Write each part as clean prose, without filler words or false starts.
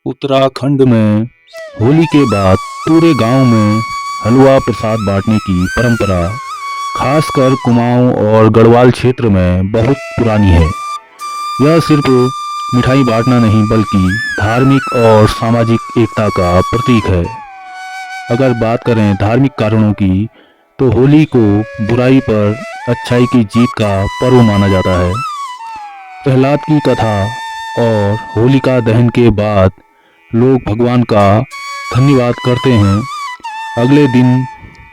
उत्तराखंड में होली के बाद पूरे गांव में हलवा प्रसाद बांटने की परंपरा खासकर कुमाऊं और गढ़वाल क्षेत्र में बहुत पुरानी है। यह सिर्फ मिठाई बांटना नहीं बल्कि धार्मिक और सामाजिक एकता का प्रतीक है। अगर बात करें धार्मिक कारणों की तो होली को बुराई पर अच्छाई की जीत का पर्व माना जाता है। प्रहलाद की कथा और होलिका दहन के बाद लोग भगवान का धन्यवाद करते हैं। अगले दिन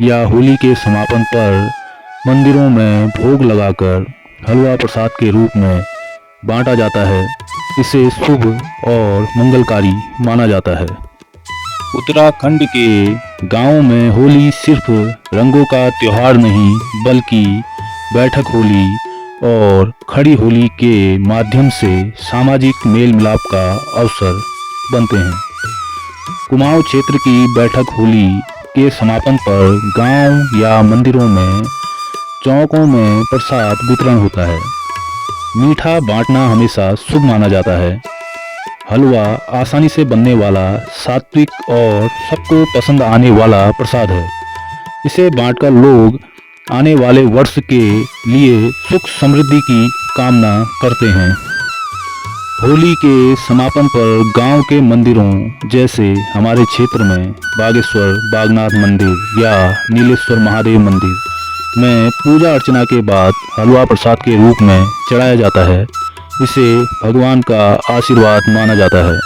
या होली के समापन पर मंदिरों में भोग लगाकर हलवा प्रसाद के रूप में बांटा जाता है। इसे शुभ और मंगलकारी माना जाता है। उत्तराखंड के गांवों में होली सिर्फ रंगों का त्योहार नहीं बल्कि बैठक होली और खड़ी होली के माध्यम से सामाजिक मेल मिलाप का अवसर बनते हैं। कुमाऊं क्षेत्र की बैठक होली के समापन पर गांव या मंदिरों में चौकों में प्रसाद वितरण होता है। मीठा बांटना हमेशा शुभ माना जाता है। हलवा आसानी से बनने वाला सात्विक और सबको पसंद आने वाला प्रसाद है। इसे बांटकर लोग आने वाले वर्ष के लिए सुख समृद्धि की कामना करते हैं। होली के समापन पर गांव के मंदिरों जैसे हमारे क्षेत्र में बागेश्वर बागनाथ मंदिर या नीलेश्वर महादेव मंदिर में पूजा अर्चना के बाद हलवा प्रसाद के रूप में चढ़ाया जाता है। इसे भगवान का आशीर्वाद माना जाता है।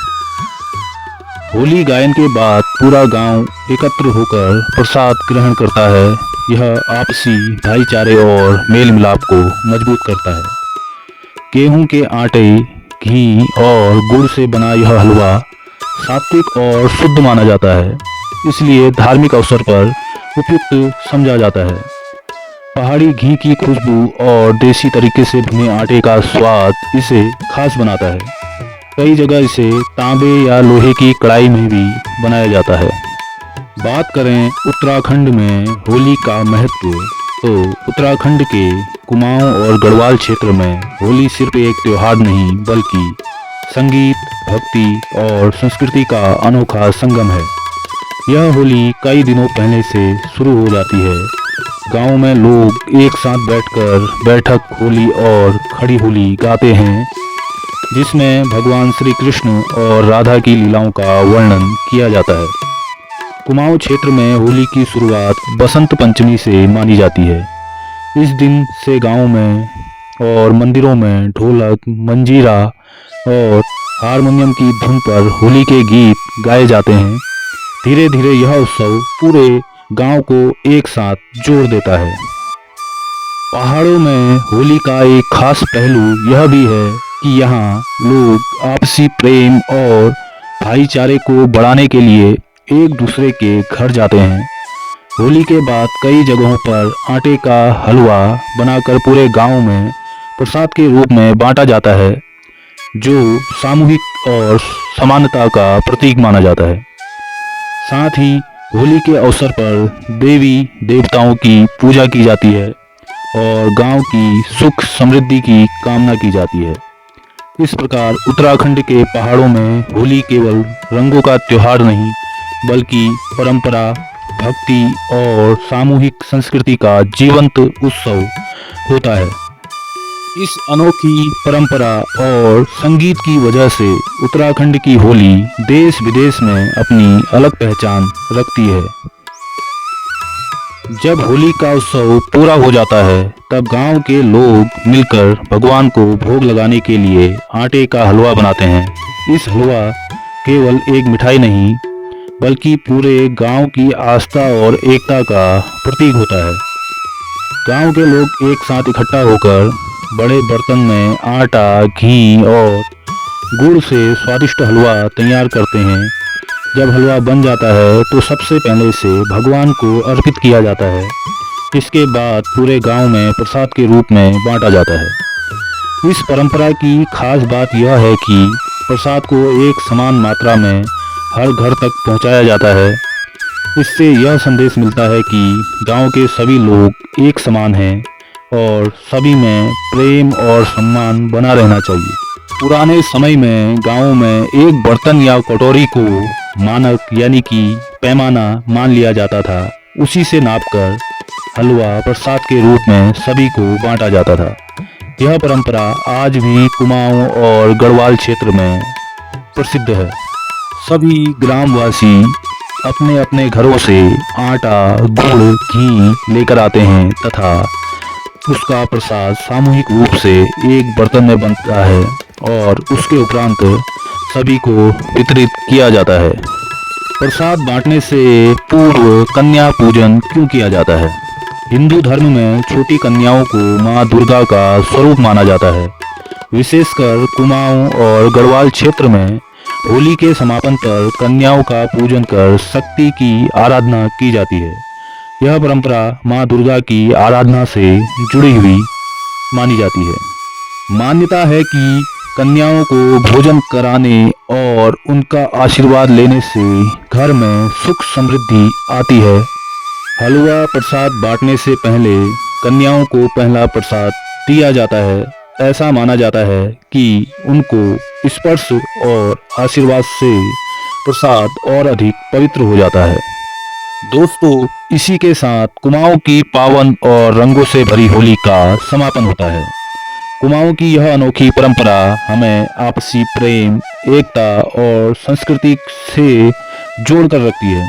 होली गायन के बाद पूरा गांव एकत्र होकर प्रसाद ग्रहण करता है। यह आपसी भाईचारे और मेल मिलाप को मजबूत करता है। गेहूं के आटे, घी और गुड़ से बना यह हलवा सात्विक और शुद्ध माना जाता है, इसलिए धार्मिक अवसर पर उपयुक्त समझा जाता है। पहाड़ी घी की खुशबू और देसी तरीके से भुने आटे का स्वाद इसे खास बनाता है। कई जगह इसे तांबे या लोहे की कढ़ाई में भी बनाया जाता है। बात करें उत्तराखंड में होली का महत्व तो उत्तराखंड के कुमाऊं और गढ़वाल क्षेत्र में होली सिर्फ एक त्योहार नहीं बल्कि संगीत, भक्ति और संस्कृति का अनोखा संगम है। यह होली कई दिनों पहले से शुरू हो जाती है। गांव में लोग एक साथ बैठकर बैठक होली और खड़ी होली गाते हैं, जिसमें भगवान श्री कृष्ण और राधा की लीलाओं का वर्णन किया जाता है। कुमाऊं क्षेत्र में होली की शुरुआत बसंत पंचमी से मानी जाती है। इस दिन से गांव में और मंदिरों में ढोलक, मंजीरा और हारमोनियम की धुन पर होली के गीत गाए जाते हैं। धीरे धीरे यह उत्सव पूरे गांव को एक साथ जोड़ देता है। पहाड़ों में होली का एक खास पहलू यह भी है कि यहाँ लोग आपसी प्रेम और भाईचारे को बढ़ाने के लिए एक दूसरे के घर जाते हैं। होली के बाद कई जगहों पर आटे का हलवा बनाकर पूरे गांव में प्रसाद के रूप में बांटा जाता है, जो सामूहिक और समानता का प्रतीक माना जाता है। साथ ही होली के अवसर पर देवी देवताओं की पूजा की जाती है और गांव की सुख समृद्धि की कामना की जाती है। इस प्रकार उत्तराखंड के पहाड़ों में होली केवल रंगों का त्योहार नहीं बल्कि परंपरा, भक्ति और सामूहिक संस्कृति का जीवंत उत्सव होता है। इस अनोखी परंपरा और संगीत की वजह से उत्तराखंड की होली देश विदेश में अपनी अलग पहचान रखती है। जब होली का उत्सव पूरा हो जाता है तब गांव के लोग मिलकर भगवान को भोग लगाने के लिए आटे का हलवा बनाते हैं। इस हलवा केवल एक मिठाई नहीं बल्कि पूरे गांव की आस्था और एकता का प्रतीक होता है। गांव के लोग एक साथ इकट्ठा होकर बड़े बर्तन में आटा, घी और गुड़ से स्वादिष्ट हलवा तैयार करते हैं। जब हलवा बन जाता है तो सबसे पहले इसे भगवान को अर्पित किया जाता है। इसके बाद पूरे गांव में प्रसाद के रूप में बांटा जाता है। इस परंपरा की खास बात यह है कि प्रसाद को एक समान मात्रा में हर घर तक पहुंचाया जाता है। इससे यह संदेश मिलता है कि गांव के सभी लोग एक समान हैं और सभी में प्रेम और सम्मान बना रहना चाहिए। पुराने समय में गांव में एक बर्तन या कटोरी को मानक यानी कि पैमाना मान लिया जाता था। उसी से नापकर हलवा प्रसाद के रूप में सभी को बांटा जाता था। यह परंपरा आज भी कुमाऊं और गढ़वाल क्षेत्र में प्रसिद्ध है। सभी ग्रामवासी अपने अपने घरों से आटा, गुड़, घी लेकर आते हैं तथा उसका प्रसाद सामूहिक रूप से एक बर्तन में बनता है और उसके उपरांत सभी को वितरित किया जाता है। प्रसाद बांटने से पूर्व कन्या पूजन क्यों किया जाता है? हिंदू धर्म में छोटी कन्याओं को मां दुर्गा का स्वरूप माना जाता है। विशेषकर कुमाऊं और गढ़वाल क्षेत्र में होली के समापन पर कन्याओं का पूजन कर शक्ति की आराधना की जाती है। यह परंपरा मां दुर्गा की आराधना से जुड़ी हुई मानी जाती है। मान्यता है कि कन्याओं को भोजन कराने और उनका आशीर्वाद लेने से घर में सुख समृद्धि आती है। हलवा प्रसाद बांटने से पहले कन्याओं को पहला प्रसाद दिया जाता है। ऐसा माना जाता है कि उनको स्पर्श और आशीर्वाद से प्रसाद और अधिक पवित्र हो जाता है। दोस्तों, इसी के साथ कुमाऊं की पावन और रंगों से भरी होली का समापन होता है। कुमाऊं की यह अनोखी परंपरा हमें आपसी प्रेम, एकता और संस्कृति से जोड़कर रखती है।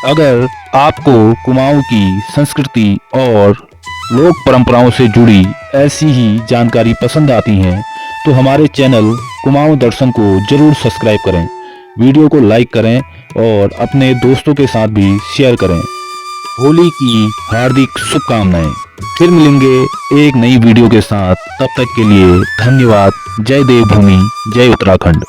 अगर आपको कुमाऊं की संस्कृति और लोक परंपराओं से जुड़ी ऐसी ही जानकारी पसंद आती है तो हमारे चैनल कुमाऊं दर्शन को जरूर सब्सक्राइब करें, वीडियो को लाइक करें और अपने दोस्तों के साथ भी शेयर करें। होली की हार्दिक शुभकामनाएं। फिर मिलेंगे एक नई वीडियो के साथ। तब तक के लिए धन्यवाद। जय देवभूमि, जय उत्तराखंड।